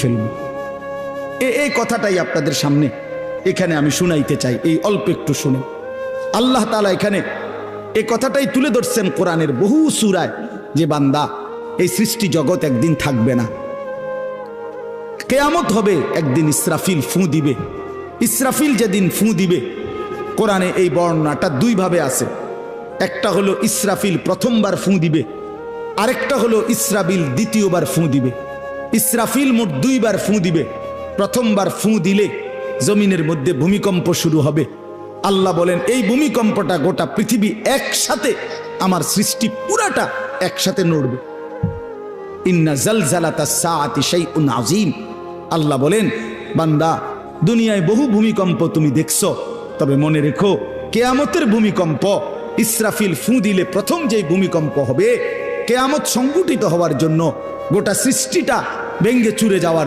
ফেলব। এই কথাটাই আপনাদের সামনে এখানে আমি শুনাইতে চাই। এই অল্প একটু শুনে আল্লাহ তাআলা এখানে এই কথাটাই তুলে ধরছেন কোরআনের বহু সূরায়, যে বান্দা এই সৃষ্টি জগৎ একদিন থাকবে না, কিয়ামত হবে, একদিন ইসরাফিল ফু দিবে। ইসরাফিল যেদিন ফু দিবে, কোরআনে এই বর্ণনাটা দুই ভাবে আছে। একটা হলো ইসরাফিল প্রথমবার ফু দিবে, আরেকটা হলো ইসরাফিল দ্বিতীয়বার ফু দিবে। ইসরাফিল মোট দুইবার ফু দিবে। প্রথমবার ফু দিলে জমিনের মধ্যে ভূমিকম্প শুরু হবে। আল্লাহ বলেন এই ভূমিকম্পটা গোটা পৃথিবী একসাথে, আমার সৃষ্টি পুরাটা একসাথে নড়বে। ইন্না জালজালাতাস সাআতি শাইউন আযীম। আল্লাহ বলেন বান্দা, দুনিয়ায় বহু ভূমিকম্প তুমি দেখছো, তবে মনে রেখো কিয়ামতের ভূমিকম্প, ইসরাফিল ফু দিলে প্রথম যে ভূমিকম্প হবে, কিয়ামত সংঘটিত হওয়ার জন্য, গোটা সৃষ্টিটা ভেঙ্গে চুরে যাওয়ার জন্য।